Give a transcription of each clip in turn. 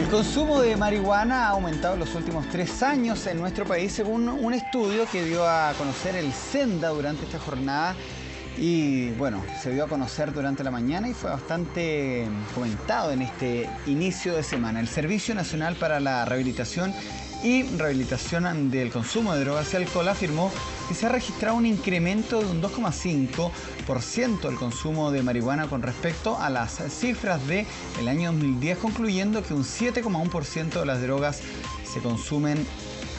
consumo de marihuana ha aumentado en los últimos 3 años en nuestro país, según un estudio que dio a conocer el Senda durante esta jornada. Y bueno, se dio a conocer durante la mañana y fue bastante comentado en este inicio de semana. El Servicio Nacional para la Rehabilitación y Rehabilitación del Consumo de Drogas y Alcohol afirmó que se ha registrado un incremento de un 2,5% del consumo de marihuana con respecto a las cifras del año 2010, concluyendo que un 7,1% de las drogas se consumen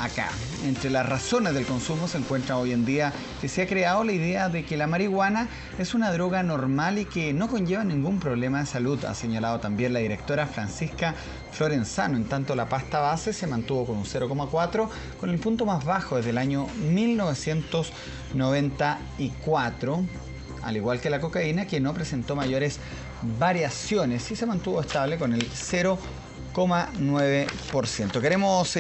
acá. Entre las razones del consumo se encuentra hoy en día que se ha creado la idea de que la marihuana es una droga normal y que no conlleva ningún problema de salud, ha señalado también la directora Francisca Florenzano. En tanto, la pasta base se mantuvo con un 0,4, con el punto más bajo desde el año 1994, al igual que la cocaína, que no presentó mayores variaciones y se mantuvo estable con el 0,9%. Queremos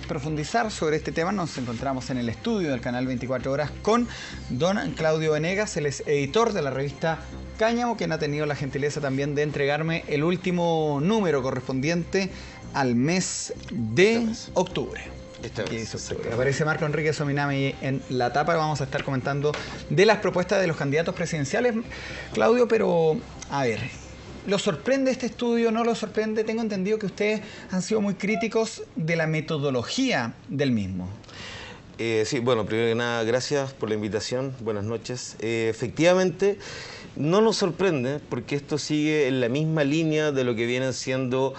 profundizar sobre este tema. Nos encontramos en el estudio del canal 24 Horas con don Claudio Venegas. Él es editor de la revista Cáñamo, quien ha tenido la gentileza también de entregarme el último número correspondiente al mes de octubre. Aparece Marco Enrique Sominami en la tapa. Vamos a estar comentando de las propuestas de los candidatos presidenciales, Claudio, pero a ver, ¿lo sorprende este estudio? ¿No lo sorprende? Tengo entendido que ustedes han sido muy críticos de la metodología del mismo. Sí, bueno, primero que nada, gracias por la invitación. Buenas noches. Efectivamente, no nos sorprende porque esto sigue en la misma línea de lo que vienen siendo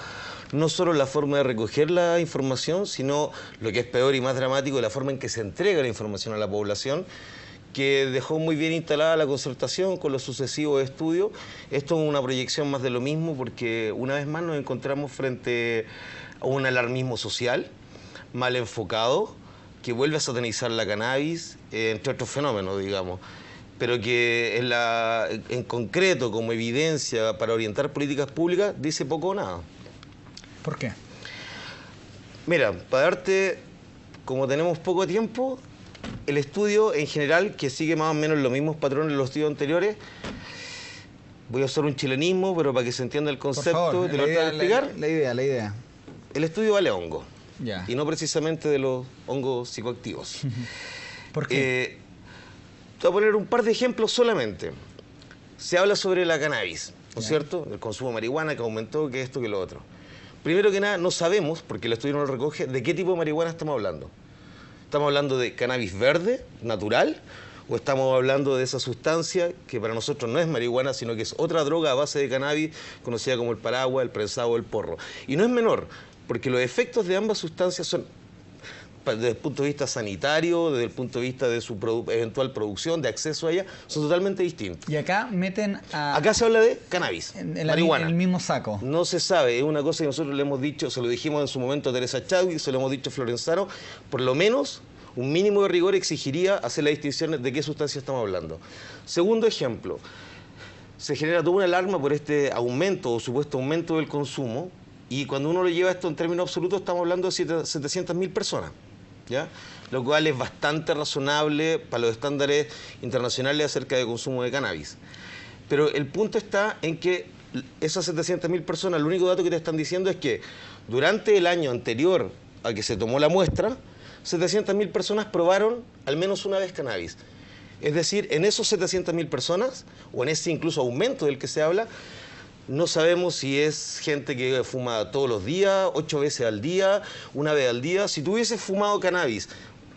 no solo la forma de recoger la información, sino lo que es peor y más dramático, la forma en que se entrega la información a la población, que dejó muy bien instalada la concertación con los sucesivos estudios. Esto es una proyección más de lo mismo porque una vez más nos encontramos frente a un alarmismo social mal enfocado que vuelve a satanizar la cannabis, entre otros fenómenos, digamos, pero que en concreto, como evidencia para orientar políticas públicas, dice poco o nada. ¿Por qué? Mira, para darte, como tenemos poco tiempo, el estudio en general, que sigue más o menos los mismos patrones de los estudios anteriores, voy a usar un chilenismo, pero para que se entienda el concepto, por favor, te lo voy a explicar. La idea. El estudio vale hongo, ya, y no precisamente de los hongos psicoactivos. ¿Por qué? Te voy a poner un par de ejemplos solamente. Se habla sobre la cannabis, ¿no es cierto? El consumo de marihuana que aumentó, que esto, que lo otro. Primero que nada, no sabemos, porque el estudio no lo recoge, de qué tipo de marihuana estamos hablando. ¿Estamos hablando de cannabis verde, natural? ¿O estamos hablando de esa sustancia que para nosotros no es marihuana, sino que es otra droga a base de cannabis, conocida como el paraguas, el prensado o el porro? Y no es menor, porque los efectos de ambas sustancias son, desde el punto de vista sanitario, desde el punto de vista de su eventual producción, de acceso a ella, son totalmente distintos. Y acá meten a... Acá se habla de cannabis, marihuana. En el mismo saco. No se sabe, es una cosa que nosotros le hemos dicho, se lo dijimos en su momento a Teresa Chadwick, se lo hemos dicho a Florenzano, por lo menos un mínimo de rigor exigiría hacer la distinción de qué sustancia estamos hablando. Segundo ejemplo, se genera toda una alarma por este aumento o supuesto aumento del consumo, y cuando uno lo lleva esto en términos absolutos estamos hablando de 700.000 personas. ¿Ya? Lo cual es bastante razonable para los estándares internacionales acerca de consumo de cannabis. Pero el punto está en que esas 700.000 personas, el único dato que te están diciendo es que durante el año anterior a que se tomó la muestra, 700.000 personas probaron al menos una vez cannabis. Es decir, en esos 700.000 personas, o en ese incluso aumento del que se habla, no sabemos si es gente que fuma todos los días, 8 veces al día, una vez al día. Si tú hubieses fumado cannabis,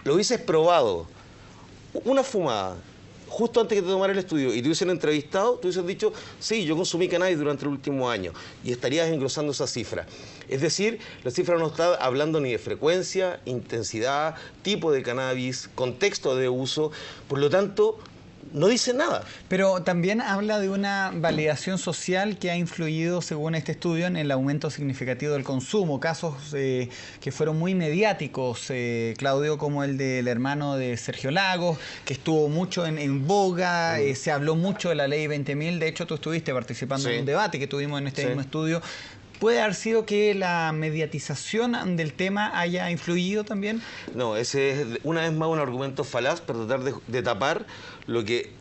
lo hubieses probado, una fumada, justo antes que te tomara el estudio, y te hubiesen entrevistado, tú hubieses dicho, sí, yo consumí cannabis durante el último año, y estarías engrosando esa cifra. Es decir, la cifra no está hablando ni de frecuencia, intensidad, tipo de cannabis, contexto de uso, por lo tanto, no dice nada. Pero también habla de una validación social que ha influido, según este estudio, en el aumento significativo del consumo. Casos que fueron muy mediáticos, Claudio, como el del hermano de Sergio Lagos, que estuvo mucho en boga, se habló mucho de la ley 20.000. De hecho, tú estuviste participando en un debate que tuvimos en este mismo estudio. ¿Puede haber sido que la mediatización del tema haya influido también? No, ese es una vez más un argumento falaz para tratar de tapar lo que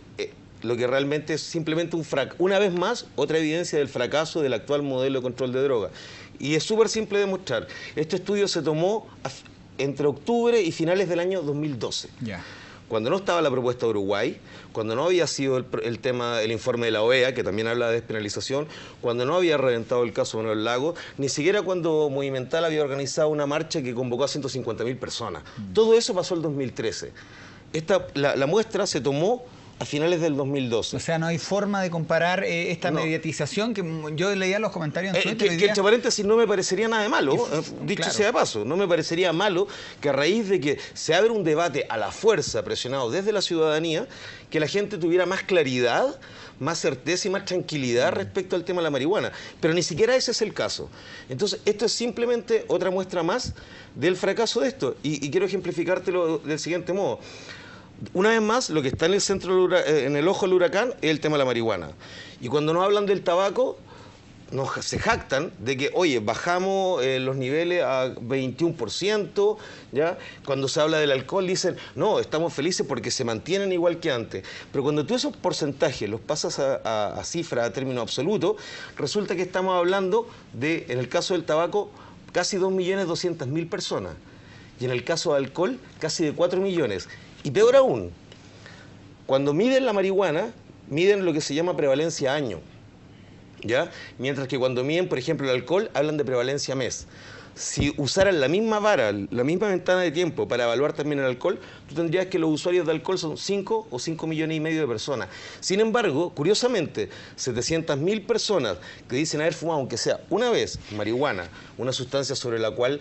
lo que realmente es simplemente una vez más, otra evidencia del fracaso del actual modelo de control de drogas. Y es súper simple de demostrar. Este estudio se tomó entre octubre y finales del año 2012. Ya. Cuando no estaba la propuesta de Uruguay, cuando no había sido el informe de la OEA, que también habla de despenalización, cuando no había reventado el caso Manuel Lagos, ni siquiera cuando Movimental había organizado una marcha que convocó a 150.000 personas. Todo eso pasó el 2013. La muestra se tomó a finales del 2012. O sea, no hay forma de comparar esta mediatización que yo leía los comentarios en Twitter. Que entre paréntesis no me parecería nada de malo, dicho claro. sea de paso, no me parecería malo que a raíz de que se abre un debate a la fuerza presionado desde la ciudadanía, que la gente tuviera más claridad, más certeza y más tranquilidad respecto al tema de la marihuana. Pero ni siquiera ese es el caso. Entonces, esto es simplemente otra muestra más del fracaso de esto. Y quiero ejemplificártelo del siguiente modo. Una vez más, lo que está en el centro, en el ojo del huracán es el tema de la marihuana. Y cuando nos hablan del tabaco, se jactan de que, oye, bajamos los niveles a 21%, ¿ya? Cuando se habla del alcohol dicen, no, estamos felices porque se mantienen igual que antes. Pero cuando tú esos porcentajes los pasas a cifras, a término absoluto, resulta que estamos hablando de, en el caso del tabaco, casi 2.200.000 personas. Y en el caso del alcohol, casi de 4 millones. Y peor aún, cuando miden la marihuana, miden lo que se llama prevalencia año, ¿ya? Mientras que cuando miden, por ejemplo, el alcohol, hablan de prevalencia mes. Si usaran la misma vara, la misma ventana de tiempo para evaluar también el alcohol, tú tendrías que los usuarios de alcohol son 5 o 5 millones y medio de personas. Sin embargo, curiosamente, 700.000 personas que dicen haber fumado, aunque sea una vez, marihuana, una sustancia sobre la cual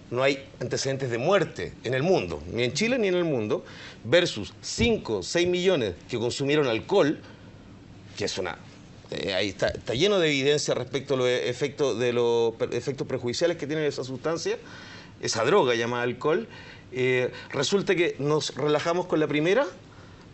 no hay antecedentes de muerte en el mundo, ni en Chile ni en el mundo, versus 5 o 6 millones que consumieron alcohol, que es ahí está lleno de evidencia respecto a los efectos perjudiciales que tiene esa sustancia, esa droga llamada alcohol. Resulta que nos relajamos con la primera,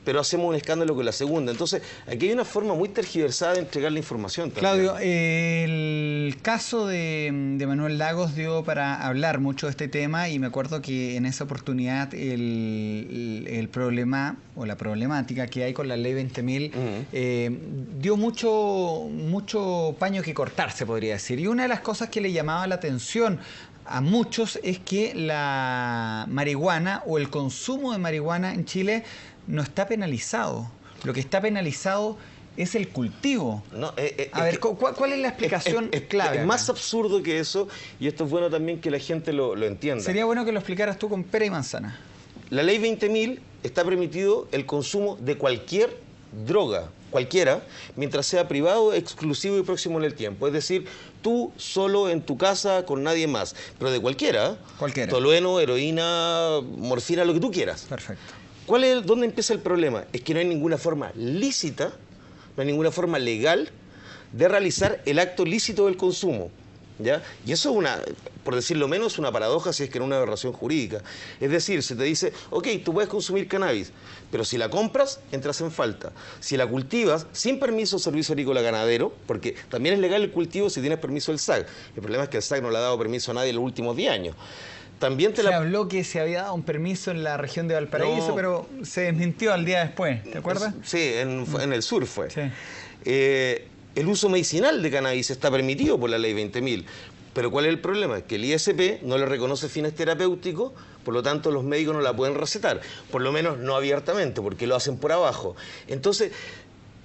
pero hacemos un escándalo con la segunda. Entonces, aquí hay una forma muy tergiversada de entregar la información también. Claudio, el caso de Manuel Lagos dio para hablar mucho de este tema y me acuerdo que en esa oportunidad el problema o la problemática que hay con la ley 20.000 dio mucho paño que cortar, se podría decir. Y una de las cosas que le llamaba la atención a muchos es que la marihuana o el consumo de marihuana en Chile no está penalizado. Lo que está penalizado es el cultivo. No, a ver, ¿cuál es la explicación clave? Es más absurdo que eso, y esto es bueno también que la gente lo entienda. Sería bueno que lo explicaras tú con pera y manzana. La ley 20.000 está permitido el consumo de cualquier droga, cualquiera, mientras sea privado, exclusivo y próximo en el tiempo. Es decir, tú solo en tu casa con nadie más, pero de cualquiera. Cualquiera. Tolueno, heroína, morfina, lo que tú quieras. Perfecto. ¿Dónde empieza el problema? Es que no hay ninguna forma lícita, no hay ninguna forma legal de realizar el acto lícito del consumo, ¿ya? Y eso es por decirlo menos, una paradoja si es que no una aberración jurídica. Es decir, se te dice, ok, tú puedes consumir cannabis, pero si la compras, entras en falta. Si la cultivas sin permiso del Servicio Agrícola Ganadero, porque también es legal el cultivo si tienes permiso del SAC. El problema es que el SAC no le ha dado permiso a nadie en los últimos 10 años. También se habló que se había dado un permiso en la región de Valparaíso, pero se desmintió al día después, ¿te acuerdas? Sí, en el sur fue. Sí. El uso medicinal de cannabis está permitido por la ley 20.000, pero ¿cuál es el problema? Que el ISP no le reconoce fines terapéuticos, por lo tanto los médicos no la pueden recetar, por lo menos no abiertamente, porque lo hacen por abajo. Entonces,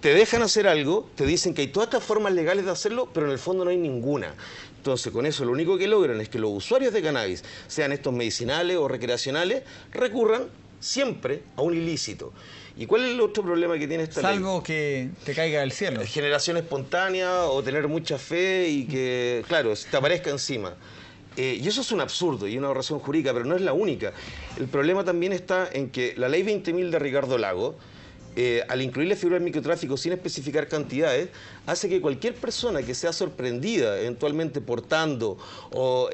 te dejan hacer algo, te dicen que hay todas estas formas legales de hacerlo, pero en el fondo no hay ninguna. Entonces, con eso lo único que logran es que los usuarios de cannabis, sean estos medicinales o recreacionales, recurran siempre a un ilícito. ¿Y cuál es el otro problema que tiene esta ley? Salvo que te caiga del cielo. Generación espontánea o tener mucha fe y que, claro, te aparezca encima. Y eso es un absurdo y una aberración jurídica, pero no es la única. El problema también está en que la ley 20.000 de Ricardo Lagos, al incluir la figura del microtráfico sin especificar cantidades, hace que cualquier persona que sea sorprendida eventualmente portando o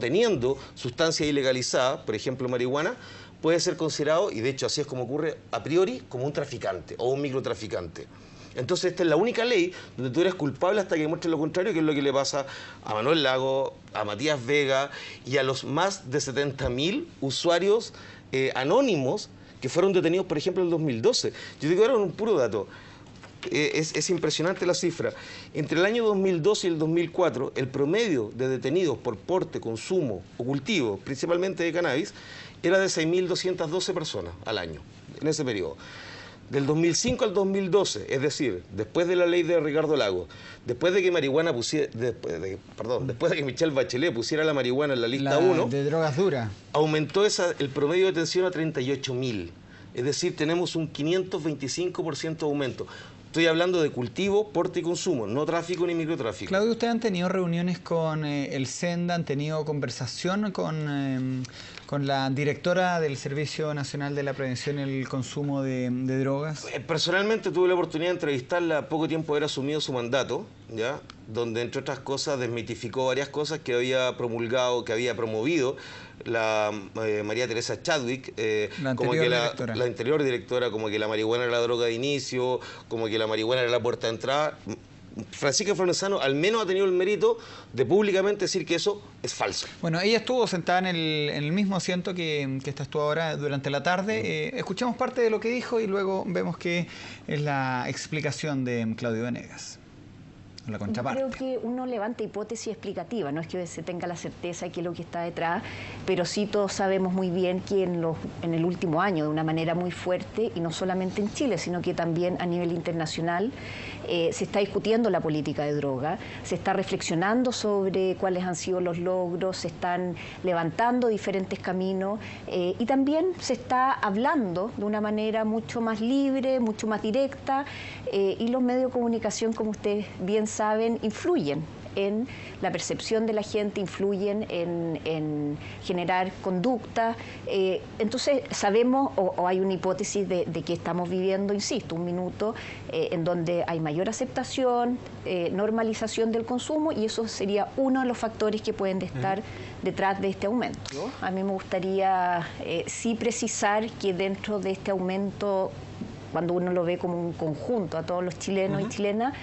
teniendo sustancia ilegalizada, por ejemplo marihuana, puede ser considerado, y de hecho así es como ocurre a priori, como un traficante o un microtraficante. Entonces esta es la única ley donde tú eres culpable hasta que demuestres lo contrario, que es lo que le pasa a Manuel Lagos, a Matías Vega y a los más de 70.000 usuarios anónimos que fueron detenidos, por ejemplo, en el 2012. Yo digo ahora un puro dato. Es impresionante la cifra. Entre el año 2012 y el 2004, el promedio de detenidos por porte, consumo o cultivo, principalmente de cannabis, era de 6.212 personas al año, en ese periodo. Del 2005 al 2012, es decir, después de la ley de Ricardo Lagos, después de que después de que Michelle Bachelet pusiera la marihuana en la lista 1, de drogas duras, aumentó el promedio de detención a 38.000. Es decir, tenemos un 525% de aumento. Estoy hablando de cultivo, porte y consumo, no tráfico ni microtráfico. Claudio, ¿ustedes han tenido reuniones con el SENDA, han tenido conversación con la directora del Servicio Nacional de la Prevención y el Consumo de Drogas? Personalmente tuve la oportunidad de entrevistarla a poco tiempo de haber asumido su mandato, ¿ya? Donde entre otras cosas desmitificó varias cosas que había promulgado, que había promovido la María Teresa Chadwick, como que la anterior directora, como que la marihuana era la droga de inicio, como que la marihuana era la puerta de entrada. Francisca Florenzano al menos ha tenido el mérito de públicamente decir que eso es falso. Bueno, ella estuvo sentada en el mismo asiento que estás tú ahora durante la tarde. Escuchamos parte de lo que dijo y luego vemos qué es la explicación de Claudio Venegas. La contraparte. Creo que uno levanta hipótesis explicativa, no es que se tenga la certeza de qué es lo que está detrás, pero sí todos sabemos muy bien que en el último año, de una manera muy fuerte, y no solamente en Chile, sino que también a nivel internacional, se está discutiendo la política de droga, se está reflexionando sobre cuáles han sido los logros, se están levantando diferentes caminos y también se está hablando de una manera mucho más libre, mucho más directa, y los medios de comunicación, como ustedes bien saben, influyen en la percepción de la gente, influyen en generar conducta. Entonces sabemos, o hay una hipótesis de que estamos viviendo, insisto, un minuto en donde hay mayor aceptación, normalización del consumo, y eso sería uno de los factores que pueden estar detrás de este aumento. A mí me gustaría sí precisar que dentro de este aumento, cuando uno lo ve como un conjunto a todos los chilenos y chilenas,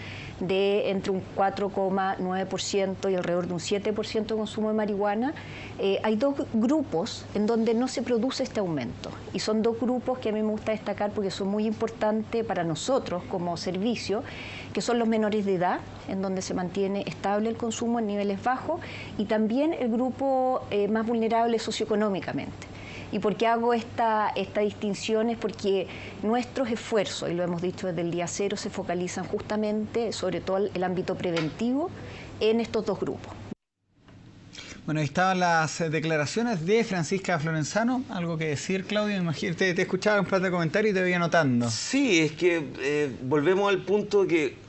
de entre un 4,9% y alrededor de un 7% de consumo de marihuana, hay dos grupos en donde no se produce este aumento. Y son dos grupos que a mí me gusta destacar porque son muy importantes para nosotros como servicio, que son los menores de edad, en donde se mantiene estable el consumo en niveles bajos, y también el grupo más vulnerable socioeconómicamente. ¿Y por qué hago esta distinción? Es porque nuestros esfuerzos, y lo hemos dicho desde el día cero, se focalizan justamente, sobre todo el ámbito preventivo, en estos dos grupos. Bueno, ahí estaban las declaraciones de Francisca Florenzano. ¿Algo que decir, Claudio? Imagínate, te escuchaba un par de comentarios y te voy anotando. Sí, es que volvemos al punto que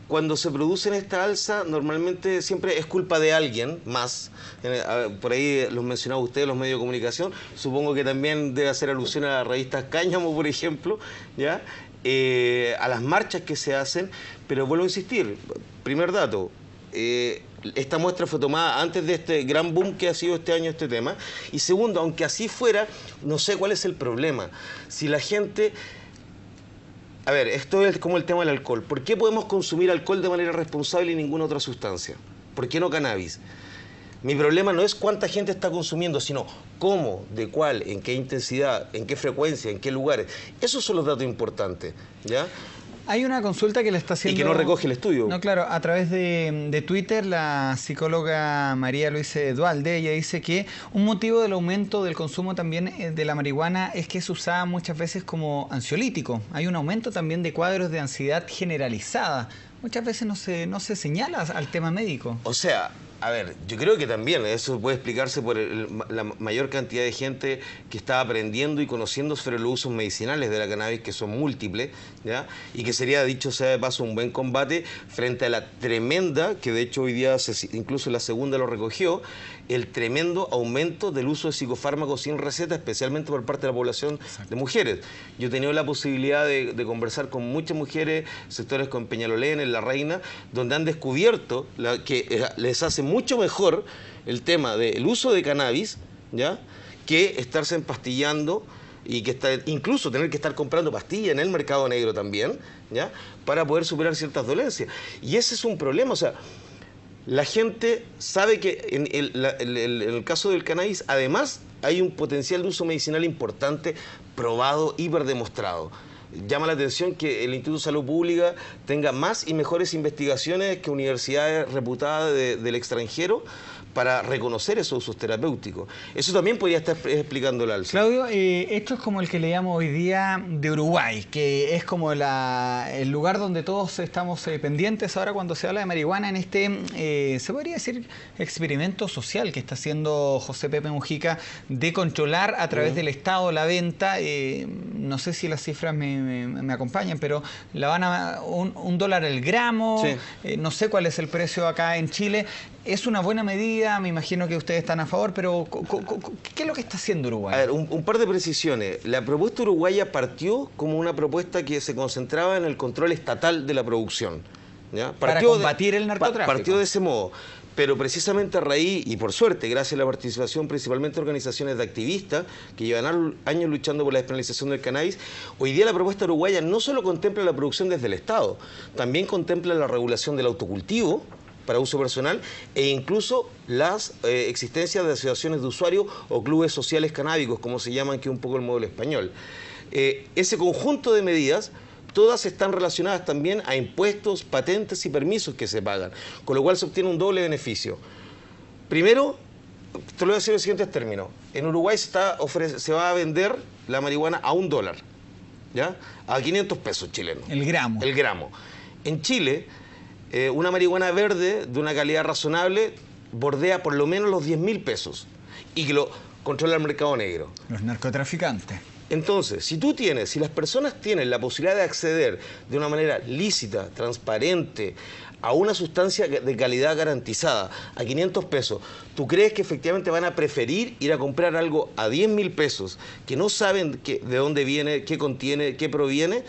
cuando se producen esta alza, normalmente siempre es culpa de alguien más. Por ahí los mencionaba usted, los medios de comunicación. Supongo que también debe hacer alusión a las revistas Cáñamo, por ejemplo, ¿ya? A las marchas que se hacen. Pero vuelvo a insistir, primer dato, esta muestra fue tomada antes de este gran boom que ha sido este año este tema. Y segundo, aunque así fuera, no sé cuál es el problema. Si la gente... A ver, esto es como el tema del alcohol. ¿Por qué podemos consumir alcohol de manera responsable y ninguna otra sustancia? ¿Por qué no cannabis? Mi problema no es cuánta gente está consumiendo, sino cómo, de cuál, en qué intensidad, en qué frecuencia, en qué lugares. Esos son los datos importantes, ¿ya? Hay una consulta que le está haciendo... Y que no recoge el estudio. No, claro, a través de Twitter, la psicóloga María Luisa Dualde, ella dice que un motivo del aumento del consumo también de la marihuana es que es usada muchas veces como ansiolítico. Hay un aumento también de cuadros de ansiedad generalizada. Muchas veces no se señala al tema médico. O sea... A ver, yo creo que también eso puede explicarse por la mayor cantidad de gente que está aprendiendo y conociendo sobre los usos medicinales de la cannabis, que son múltiples, ¿ya? Y que sería, dicho sea de paso, un buen combate frente a la tremenda, que de hecho hoy día incluso la segunda lo recogió, el tremendo aumento del uso de psicofármacos sin receta, especialmente por parte de la población de mujeres. Yo he tenido la posibilidad de conversar con muchas mujeres, sectores con Peñalolén, en La Reina, donde han descubierto que les hace mucho mejor el tema del uso de cannabis, ¿ya?, que estarse empastillando y que incluso tener que estar comprando pastillas en el mercado negro también, ¿ya?, para poder superar ciertas dolencias. Y ese es un problema, o sea, La gente sabe que en el caso del cannabis, además, hay un potencial de uso medicinal importante, probado, hiperdemostrado. Llama la atención que el Instituto de Salud Pública tenga más y mejores investigaciones que universidades reputadas del extranjero para reconocer esos usos terapéuticos. Eso también podría estar explicando el alza. Claudio, esto es como el que le llamo hoy día de Uruguay, que es como el lugar donde todos estamos pendientes ahora cuando se habla de marihuana en este, se podría decir, experimento social que está haciendo José Pepe Mujica de controlar a través del Estado la venta. No sé si las cifras me acompañan, pero la van a un dólar el gramo, sí. No sé cuál es el precio acá en Chile. Es una buena medida, me imagino que ustedes están a favor, pero ¿qué es lo que está haciendo Uruguay? A ver, un par de precisiones. La propuesta uruguaya partió como una propuesta que se concentraba en el control estatal de la producción, ¿ya? Para combatir el narcotráfico. Partió de ese modo. Pero precisamente a raíz, y por suerte, gracias a la participación principalmente de organizaciones de activistas que llevan años luchando por la despenalización del cannabis, hoy día la propuesta uruguaya no solo contempla la producción desde el Estado, también contempla la regulación del autocultivo para uso personal e incluso las existencias de asociaciones de usuarios o clubes sociales canábicos, como se llaman, que es un poco el modelo español. Ese conjunto de medidas, todas están relacionadas también a impuestos, patentes y permisos que se pagan, con lo cual se obtiene un doble beneficio. Primero, te lo voy a decir en los siguientes términos. En Uruguay se va a vender la marihuana a $1, ¿ya? A 500 pesos chilenos. El gramo. El gramo. En Chile, una marihuana verde de una calidad razonable bordea por lo menos los 10.000 pesos y que lo controla el mercado negro. Los narcotraficantes. Entonces, si las personas tienen la posibilidad de acceder de una manera lícita, transparente, a una sustancia de calidad garantizada, a 500 pesos, ¿tú crees que efectivamente van a preferir ir a comprar algo a 10.000 pesos, que no saben de dónde viene, qué contiene, qué proviene?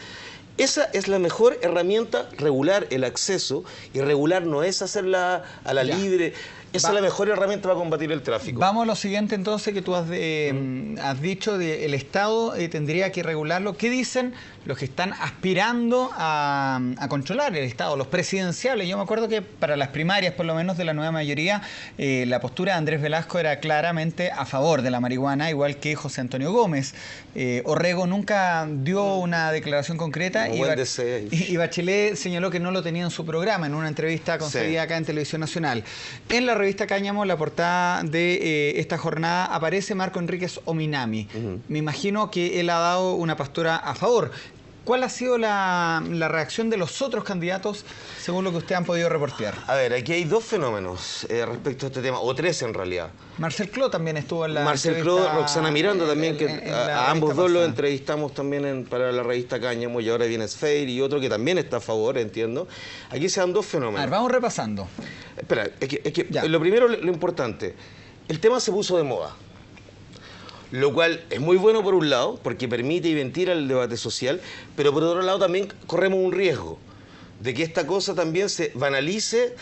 Esa es la mejor herramienta, regular el acceso, y regular no es hacerla a la libre. Esa es la mejor herramienta para combatir el tráfico. Vamos a lo siguiente entonces que tú has dicho, el Estado tendría que regularlo. ¿Qué dicen los que están aspirando a controlar el Estado, los presidenciales? Yo me acuerdo que para las primarias, por lo menos de la nueva mayoría, la postura de Andrés Velasco era claramente a favor de la marihuana, igual que José Antonio Gómez. Orrego nunca dio una declaración concreta y Bachelet señaló que no lo tenía en su programa, en una entrevista concedida acá en Televisión Nacional. En la revista Cáñamo, la portada de esta jornada, aparece Marco Enríquez Ominami. Me imagino que él ha dado una postura a favor. ¿Cuál ha sido la reacción de los otros candidatos, según lo que ustedes han podido reportear? A ver, aquí hay dos fenómenos respecto a este tema, o tres en realidad. Marcel Cló también estuvo en la Marcel Cló, Roxana Miranda también, que a ambos dos los entrevistamos también para la revista Cáñamo, y ahora viene Sfeir y otro que también está a favor, entiendo. Aquí se dan dos fenómenos. A ver, vamos repasando. Espera, es que lo primero, lo importante, el tema se puso de moda. Lo cual es muy bueno por un lado, porque permite y ventila el debate social, pero por otro lado también corremos un riesgo de que esta cosa también se banalice,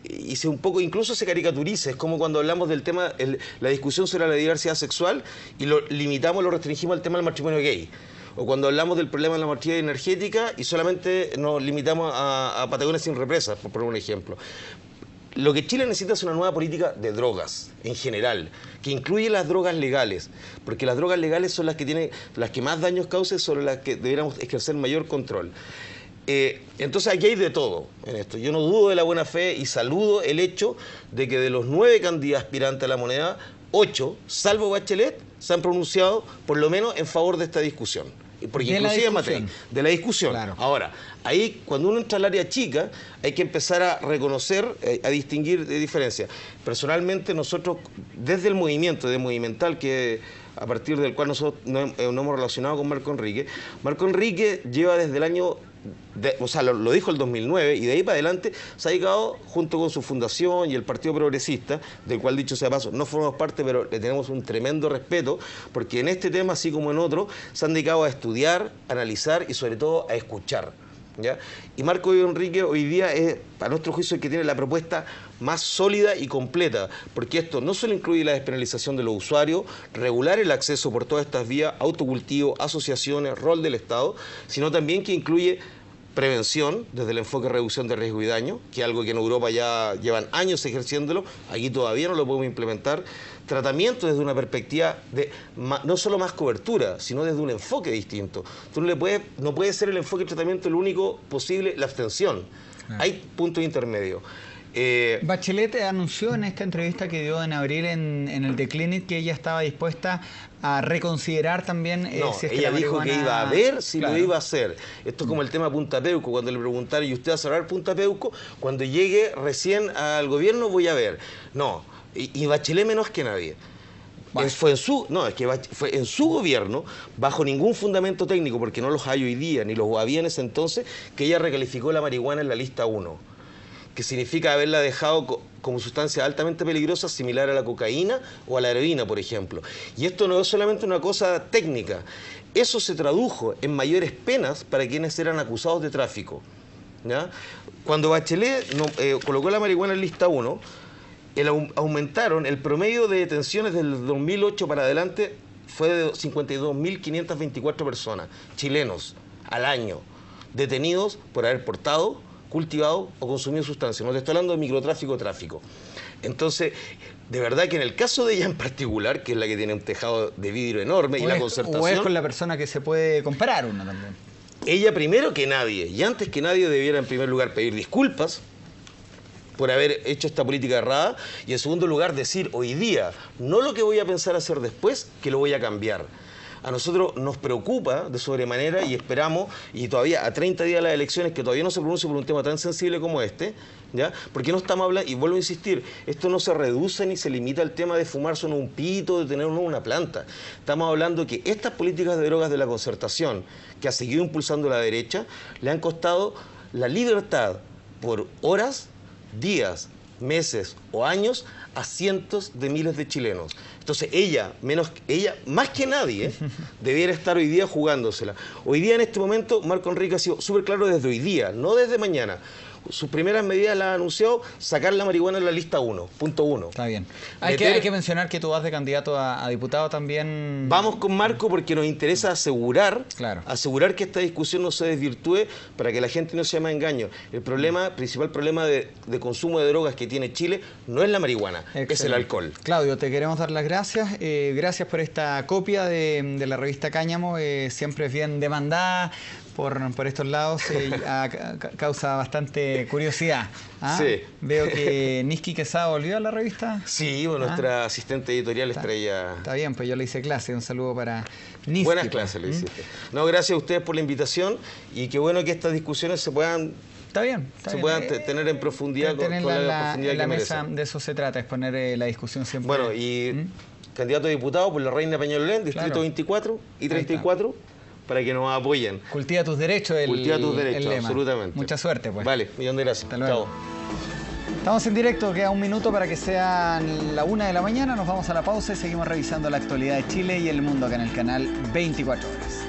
y un poco incluso se caricaturice. Es como cuando hablamos del tema, la discusión sobre la diversidad sexual, y lo limitamos, lo restringimos al tema del matrimonio gay. O cuando hablamos del problema de la matriz energética y solamente nos limitamos a Patagonia sin represas, por poner un ejemplo. Lo que Chile necesita es una nueva política de drogas, en general, que incluye las drogas legales, porque las drogas legales son las que más daños causan, sobre las que deberíamos ejercer mayor control. Entonces aquí hay de todo en esto. Yo no dudo de la buena fe y saludo el hecho de que de los 9 candidatos aspirantes a la moneda, 8, salvo Bachelet, se han pronunciado por lo menos en favor de esta discusión. Porque inclusive en materia de la discusión. Claro. Ahora, ahí cuando uno entra al área chica, hay que empezar a reconocer, a distinguir diferencias. Personalmente nosotros, desde el movimiento de Movimental, que a partir del cual nosotros nos hemos relacionado con Marco Enrique lleva desde el año, lo dijo el 2009, y de ahí para adelante se ha dedicado, junto con su fundación y el Partido Progresista, del cual, dicho sea paso, no formamos parte, pero le tenemos un tremendo respeto, porque en este tema, así como en otros, se han dedicado a estudiar, analizar y sobre todo a escuchar, ¿ya? Y Marco Enrique hoy día es, a nuestro juicio, el que tiene la propuesta más sólida y completa, porque esto no solo incluye la despenalización de los usuarios, regular el acceso por todas estas vías, autocultivo, asociaciones, rol del Estado, sino también que incluye prevención, desde el enfoque de reducción de riesgo y daño, que es algo que en Europa ya llevan años ejerciéndolo, aquí todavía no lo podemos implementar. Tratamiento desde una perspectiva de no solo más cobertura, sino desde un enfoque distinto. Tú no puede ser el enfoque de tratamiento el único posible, la abstención. Hay puntos intermedios. Bachelet anunció en esta entrevista que dio en abril en el The Clinic que ella estaba dispuesta a reconsiderar también si es que ella dijo que iba a ver si lo iba a hacer. Esto es como el tema Punta Peuco, cuando le preguntaron, ¿y usted va a cerrar Punta Peuco? Cuando llegue recién al gobierno voy a ver. No, y Bachelet menos que nadie. Bueno. Fue en su gobierno, bajo ningún fundamento técnico, porque no los hay hoy día, ni los había en ese entonces, que ella recalificó la marihuana en la lista 1. Que significa haberla dejado como sustancia altamente peligrosa, similar a la cocaína o a la heroína, por ejemplo. Y esto no es solamente una cosa técnica, eso se tradujo en mayores penas para quienes eran acusados de tráfico, ¿ya? Cuando Bachelet colocó la marihuana en lista 1, aumentaron el promedio de detenciones del 2008 para adelante, fue de 52.524 personas, chilenos, al año, detenidos por haber portado, cultivado o consumido sustancias. No te estoy hablando de microtráfico o tráfico. Entonces, de verdad que en el caso de ella en particular, que es la que tiene un tejado de vidrio enorme y la concertación... O es con la persona que se puede comparar uno también. Ella primero que nadie, y antes que nadie, debiera en primer lugar pedir disculpas por haber hecho esta política errada, y en segundo lugar decir hoy día, no lo que voy a pensar hacer después, que lo voy a cambiar. A nosotros nos preocupa de sobremanera y esperamos, y todavía a 30 días de las elecciones, que todavía no se pronuncie por un tema tan sensible como este, ¿ya? Porque no estamos hablando, y vuelvo a insistir, esto no se reduce ni se limita al tema de fumarse un pito, de tener una planta. Estamos hablando que estas políticas de drogas de la concertación, que ha seguido impulsando la derecha, le han costado la libertad por horas, días, meses o años a cientos de miles de chilenos. Entonces ella, más que nadie, debiera estar hoy día jugándosela. Hoy día, en este momento, Marco Enrique ha sido súper claro desde hoy día, no desde mañana. Sus primeras medidas las ha anunciado, sacar la marihuana en la lista 1, punto 1. Está bien. Hay que mencionar que tú vas de candidato a diputado también. Vamos con Marco porque nos interesa asegurar que esta discusión no se desvirtúe para que la gente no se llame engaño. El principal problema de consumo de drogas que tiene Chile no es la marihuana, es el alcohol. Claudio, te queremos dar las gracias. Gracias por esta copia de la revista Cáñamo. Siempre es bien demandada por estos lados, causa bastante curiosidad. ¿Ah? Sí. Veo que Niski Quesada volvió a la revista. Sí, nuestra asistente editorial estrella. Está bien, pues yo le hice clase. Un saludo para Niski. Buenas clases le hiciste. No, gracias a ustedes por la invitación y qué bueno que estas discusiones se puedan... puedan tener en profundidad con la profundidad que merecen. De eso se trata, es poner la discusión siempre. Bueno, y candidato a diputado por la Reina Peñalolén, distrito 24 y 34. Para que nos apoyen. Cultiva tus derechos, Cultiva tus derechos, lema. Absolutamente. Mucha suerte, pues. Vale, millón de gracias. Hasta luego. Chao. Estamos en directo, queda un minuto para que sean la 1 de la mañana. Nos vamos a la pausa y seguimos revisando la actualidad de Chile y el mundo acá en el canal 24 Horas.